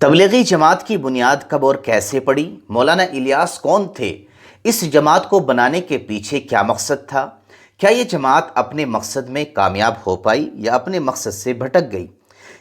تبلیغی جماعت کی بنیاد کب اور کیسے پڑی؟ مولانا الیاس کون تھے؟ اس جماعت کو بنانے کے پیچھے کیا مقصد تھا؟ کیا یہ جماعت اپنے مقصد میں کامیاب ہو پائی یا اپنے مقصد سے بھٹک گئی؟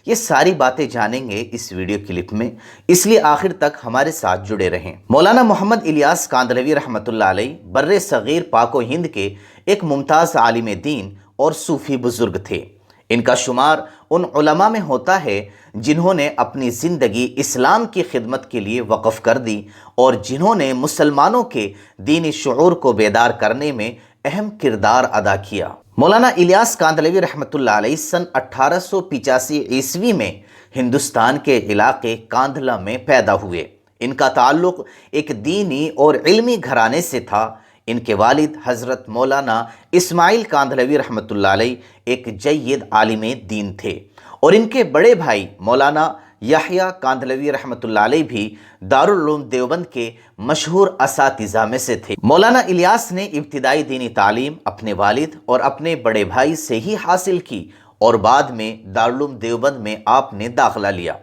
یہ ساری باتیں جانیں گے اس ویڈیو کلپ میں، اس لیے آخر تک ہمارے ساتھ جڑے رہیں۔ مولانا محمد الیاس کاندھلوی رحمۃ اللہ علیہ بر صغیر پاک و ہند کے ایک ممتاز عالم دین اور صوفی بزرگ تھے۔ ان کا شمار ان علماء میں ہوتا ہے جنہوں نے اپنی زندگی اسلام کی خدمت کے لیے وقف کر دی اور جنہوں نے مسلمانوں کے دینی شعور کو بیدار کرنے میں اہم کردار ادا کیا۔ مولانا الیاس کاندھلوی رحمۃ اللہ علیہ سن 1885 عیسوی میں ہندوستان کے علاقے کاندھلا میں پیدا ہوئے۔ ان کا تعلق ایک دینی اور علمی گھرانے سے تھا۔ ان کے والد حضرت مولانا اسماعیل کاندھلوی رحمۃ اللہ علیہ ایک جید عالم دین تھے اور ان کے بڑے بھائی مولانا یحییٰ کاندھلوی رحمۃ اللہ علیہ بھی دارالعلوم دیوبند کے مشہور اساتذہ میں سے تھے۔ مولانا الیاس نے ابتدائی دینی تعلیم اپنے والد اور اپنے بڑے بھائی سے ہی حاصل کی اور بعد میں دارالعلوم دیوبند میں آپ نے داخلہ لیا،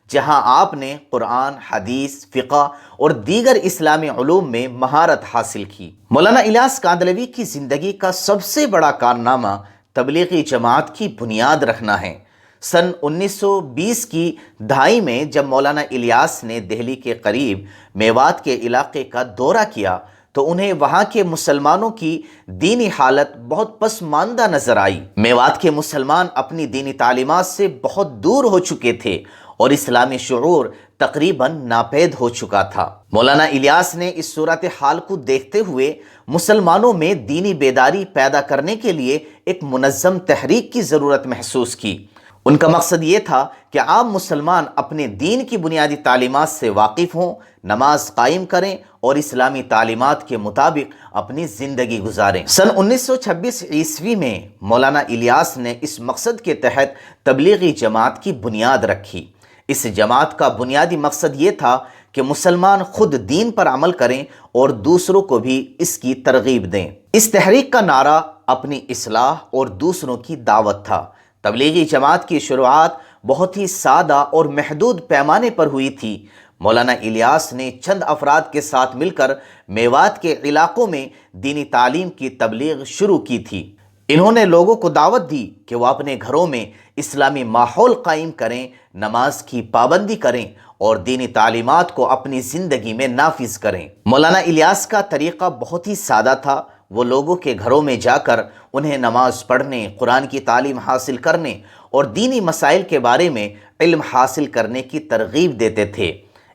جہاں آپ نے قرآن، حدیث، فقہ اور دیگر اسلامی علوم میں مہارت حاصل کی۔ مولانا الیاس کاندھلوی کی زندگی کا سب سے بڑا کارنامہ تبلیغی جماعت کی بنیاد رکھنا ہے۔ سن 1920 کی دہائی میں جب مولانا الیاس نے دہلی کے قریب میوات کے علاقے کا دورہ کیا تو انہیں وہاں کے مسلمانوں کی دینی حالت بہت پسماندہ نظر آئی۔ میوات کے مسلمان اپنی دینی تعلیمات سے بہت دور ہو چکے تھے اور اسلامی شعور تقریباً ناپید ہو چکا تھا۔ مولانا الیاس نے اس صورتحال کو دیکھتے ہوئے مسلمانوں میں دینی بیداری پیدا کرنے کے لیے ایک منظم تحریک کی ضرورت محسوس کی۔ ان کا مقصد یہ تھا کہ عام مسلمان اپنے دین کی بنیادی تعلیمات سے واقف ہوں، نماز قائم کریں اور اسلامی تعلیمات کے مطابق اپنی زندگی گزاریں۔ سن 1926 عیسوی میں مولانا الیاس نے اس مقصد کے تحت تبلیغی جماعت کی بنیاد رکھی۔ اس جماعت کا بنیادی مقصد یہ تھا کہ مسلمان خود دین پر عمل کریں اور دوسروں کو بھی اس کی ترغیب دیں۔ اس تحریک کا نعرہ اپنی اصلاح اور دوسروں کی دعوت تھا۔ تبلیغی جماعت کی شروعات بہت ہی سادہ اور محدود پیمانے پر ہوئی تھی۔ مولانا الیاس نے چند افراد کے ساتھ مل کر میوات کے علاقوں میں دینی تعلیم کی تبلیغ شروع کی تھی۔ انہوں نے لوگوں کو دعوت دی کہ وہ اپنے گھروں میں اسلامی ماحول قائم کریں، نماز کی پابندی کریں اور دینی تعلیمات کو اپنی زندگی میں نافذ کریں۔ مولانا الیاس کا طریقہ بہت ہی سادہ تھا۔ وہ لوگوں کے گھروں میں جا کر انہیں نماز پڑھنے، قرآن کی تعلیم حاصل کرنے اور دینی مسائل کے بارے میں علم حاصل کرنے کی ترغیب دیتے تھے۔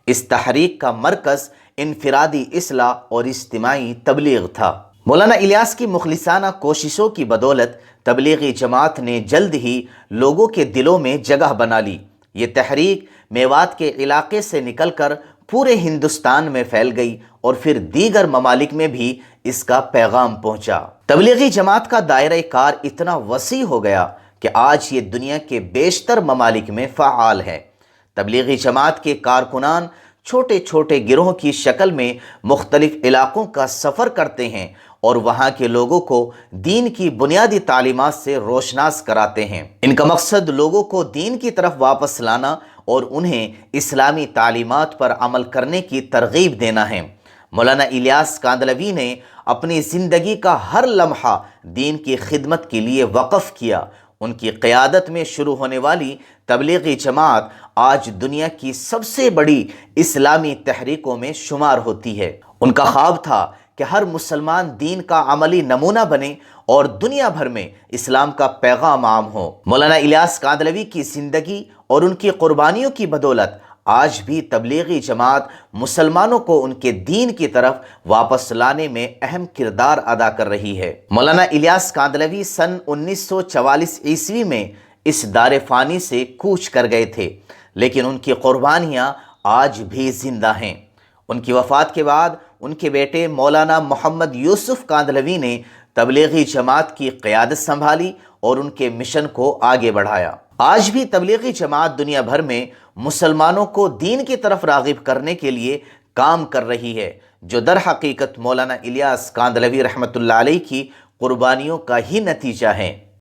اس تحریک کا مرکز انفرادی اصلاح اور اجتماعی تبلیغ تھا۔ مولانا الیاس کی مخلصانہ کوششوں کی بدولت تبلیغی جماعت نے جلد ہی لوگوں کے دلوں میں جگہ بنا لی۔ یہ تحریک میوات کے علاقے سے نکل کر پورے ہندوستان میں پھیل گئی اور پھر دیگر ممالک میں بھی اس کا پیغام پہنچا۔ تبلیغی جماعت کا دائرہ کار اتنا وسیع ہو گیا کہ آج یہ دنیا کے بیشتر ممالک میں فعال ہے۔ تبلیغی جماعت کے کارکنان چھوٹے چھوٹے گروہ کی شکل میں مختلف علاقوں کا سفر کرتے ہیں اور وہاں کے لوگوں کو دین کی بنیادی تعلیمات سے روشناس کراتے ہیں۔ ان کا مقصد لوگوں کو دین کی طرف واپس لانا اور انہیں اسلامی تعلیمات پر عمل کرنے کی ترغیب دینا ہے۔ مولانا الیاس کاندھلوی نے اپنی زندگی کا ہر لمحہ دین کی خدمت کے لیے وقف کیا۔ ان کی قیادت میں شروع ہونے والی تبلیغی جماعت آج دنیا کی سب سے بڑی اسلامی تحریکوں میں شمار ہوتی ہے۔ ان کا خواب تھا کہ ہر مسلمان دین کا عملی نمونہ بنے اور دنیا بھر میں اسلام کا پیغام عام ہو۔ مولانا الیاس کاندھلوی کی زندگی اور ان کی قربانیوں کی بدولت آج بھی تبلیغی جماعت مسلمانوں کو ان کے دین کی طرف واپس لانے میں اہم کردار ادا کر رہی ہے۔ مولانا الیاس کاندھلوی سن 1944 عیسوی میں اس دار فانی سے کوچ کر گئے تھے، لیکن ان کی قربانیاں آج بھی زندہ ہیں۔ ان کی وفات کے بعد ان کے بیٹے مولانا محمد یوسف کاندھلوی نے تبلیغی جماعت کی قیادت سنبھالی اور ان کے مشن کو آگے بڑھایا۔ آج بھی تبلیغی جماعت دنیا بھر میں مسلمانوں کو دین کی طرف راغب کرنے کے لیے کام کر رہی ہے، جو در حقیقت مولانا الیاس کاندھلوی رحمۃ اللہ علیہ کی قربانیوں کا ہی نتیجہ ہے۔